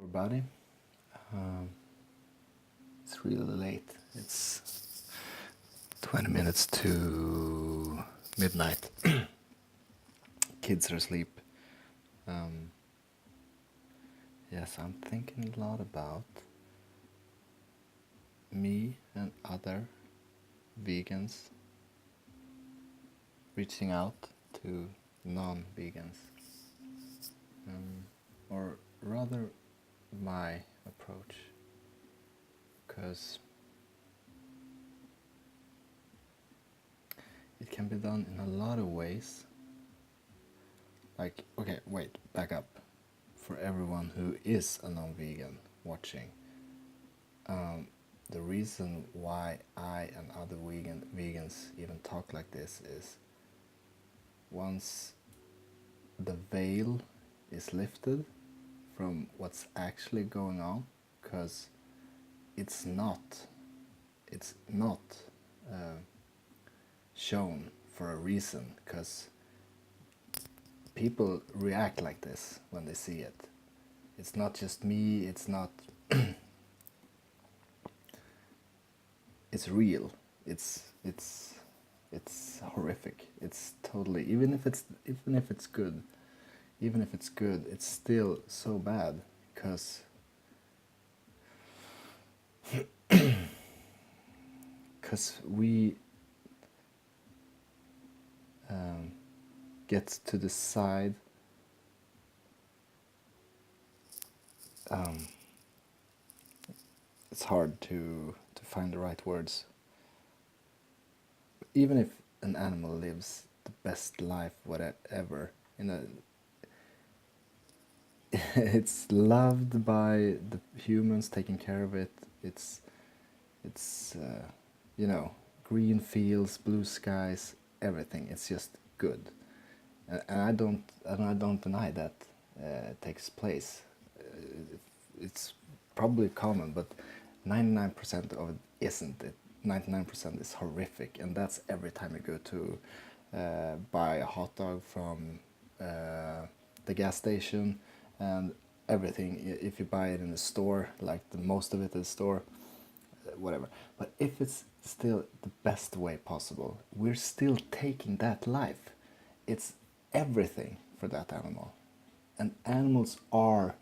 Everybody, um, it's really late. It's 20 minutes to midnight. Kids are asleep. Um, yes, I'm thinking a lot about me and other vegans reaching out to non-vegans, or rather my approach, because it can be done in a lot of ways. Like, okay, wait, back up. For everyone who is a non-vegan watching, the reason why I and other vegans even talk like this is once the veil is lifted from what's actually going on, because it's not uh, shown for a reason, because people react like this when they see it. It's not just me, it's not it's real. It's horrific. It's totally, even if it's good, it's still so bad, because we get to decide it's hard to find the right words. Even if an animal lives the best life whatever, it's loved by the humans taking care of it. It's green fields, blue skies, everything. It's just good, and I don't deny that takes place. It's probably common, but 99% of it isn't. 99% is horrific, and that's every time you go to buy a hot dog from the gas station, and everything. If you buy it in the store, like the most of it in the store, whatever. But if it's still the best way possible, we're still taking that life. It's everything for that animal, and animals are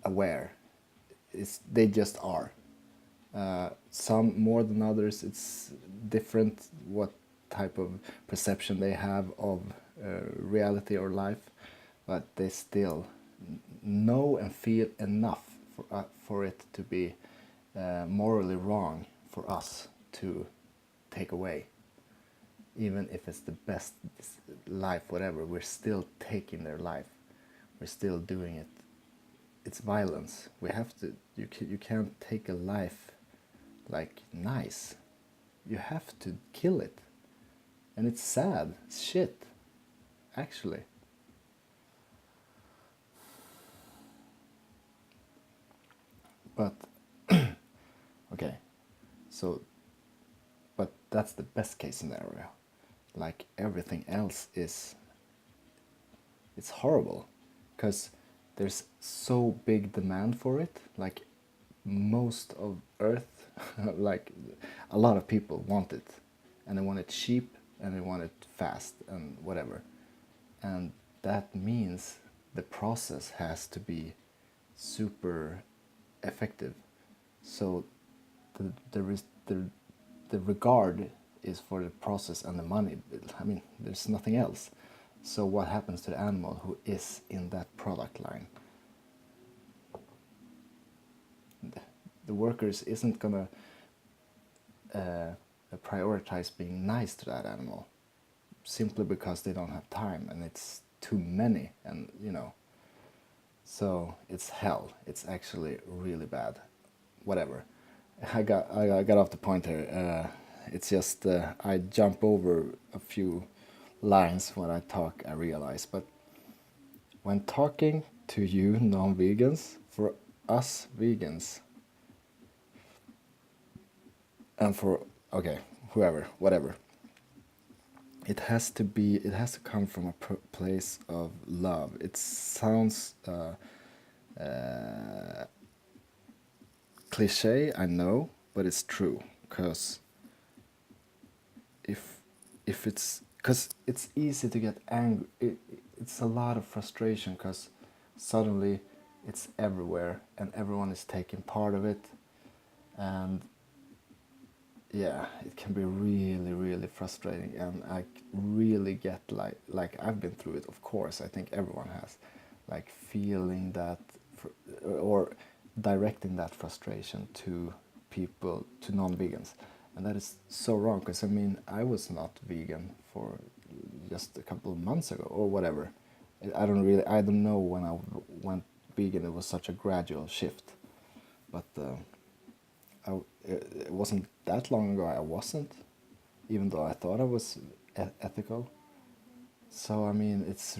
aware. They just are. Some more than others. It's different what type of perception they have of reality or life, but they still know and feel enough for it to be morally wrong for us to take away. Even if it's the best life, whatever, we're still taking their life. We're still doing it. It's violence. We have to. You can't take a life like nice. You have to kill it, and it's sad. It's shit, actually. But okay, so but that's the best case scenario. Like everything else is, it's horrible, because there's so big demand for it. Like most of Earth, like a lot of people want it, and they want it cheap, and they want it fast, and whatever. And that means the process has to be super effective. So the regard is for the process and the money. I mean, there's nothing else. So what happens to the animal who is in that product line? The workers isn't gonna prioritize being nice to that animal simply because they don't have time, and it's too many, and so it's hell. It's actually really bad. Whatever. I got off the point here. It's just I jump over a few lines when I talk, I realize. But when talking to you non-vegans, for us vegans, and for whoever, whatever, it has to come from a place of love. It sounds cliche, I know, but it's true. Because if it's because it's easy to get angry. It's a lot of frustration because suddenly it's everywhere and everyone is taking part of it, and yeah, it can be really, really frustrating, and I really get like I've been through it. Of course, I think everyone has, like feeling that, or directing that frustration to people, to non-vegans, and that is so wrong. Because I mean, I was not vegan for just a couple of months ago or whatever. I don't know when I went vegan. It was such a gradual shift, but. It wasn't that long ago I wasn't, even though I thought I was ethical. So I mean, it's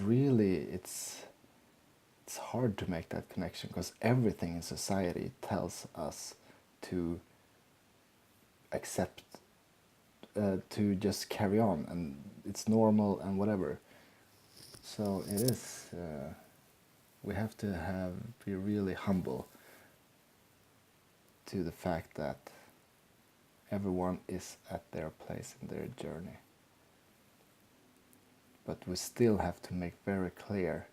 hard to make that connection because everything in society tells us to accept, to just carry on, and it's normal and whatever. So it is. We have to be really humble to the fact that everyone is at their place in their journey. But we still have to make very clear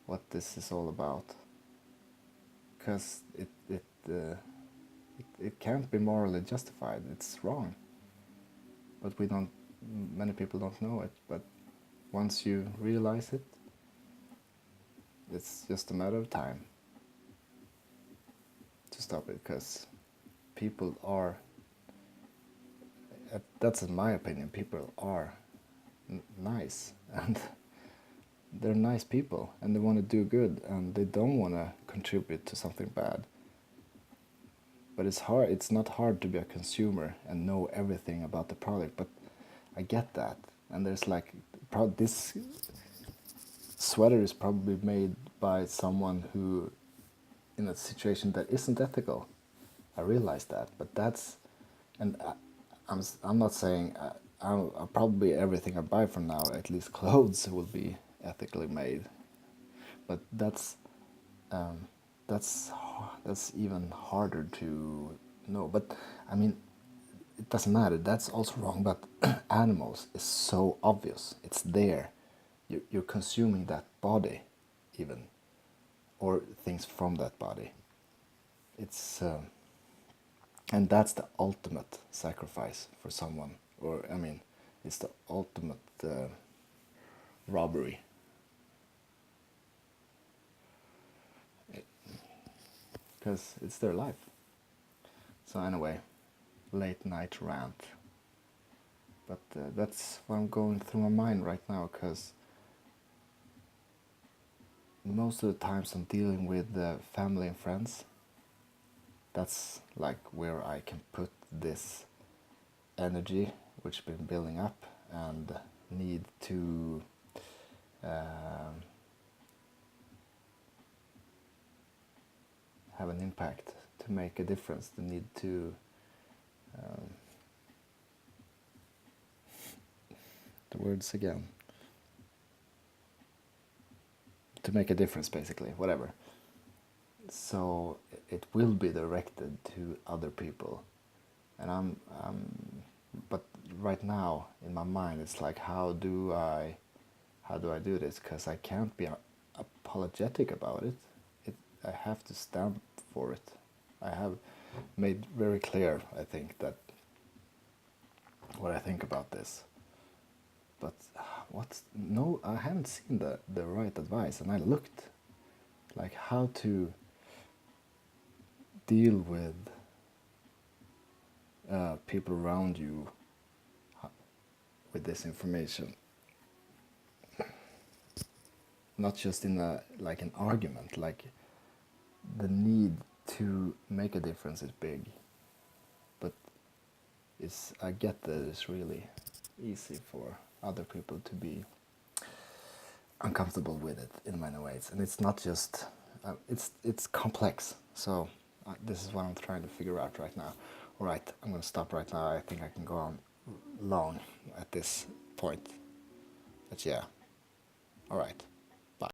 what this is all about, because it can't be morally justified. It's wrong, but we don't. Many people don't know it. But once you realize it, it's just a matter of time to stop it, because people are. That's in my opinion. People are nice, and they're nice people, and they want to do good, and they don't want to contribute to something bad. But it's hard. It's not hard to be a consumer and know everything about the product. But I get that, and there's like, this sweater is probably made by someone who, in a situation that isn't ethical. I realize that, but that's, and I'm not saying I'll probably everything I buy from now, at least clothes, will be ethically made, but um, that's that's even harder to know. But I mean, it doesn't matter. That's also wrong. But animals is so obvious. It's there. You're consuming that body, even, or things from that body. It's and that's the ultimate sacrifice for someone. Or I mean, it's the ultimate robbery, because it's their life. So anyway, late night rant. But that's what I'm going through my mind right now, because most of the times I'm dealing with family and friends. That's like where I can put this energy which has been building up and need to have an impact, to make a difference. The need to the words again, to make a difference, basically, whatever. So it will be directed to other people, and but right now in my mind it's like, how do I do this? Because I can't be apologetic about it. I have to stand for it. I have made very clear, I think, that what I think about this. But no, I haven't seen the right advice, and I looked like how to deal with people around you with this information, not just in an argument. Like, the need to make a difference is big, but I get that it's really easy for other people to be uncomfortable with it in many ways, and it's not just it's complex. So this is what I'm trying to figure out right now. All right, I'm going to stop right now. I think I can go on long at this point, but yeah, all right.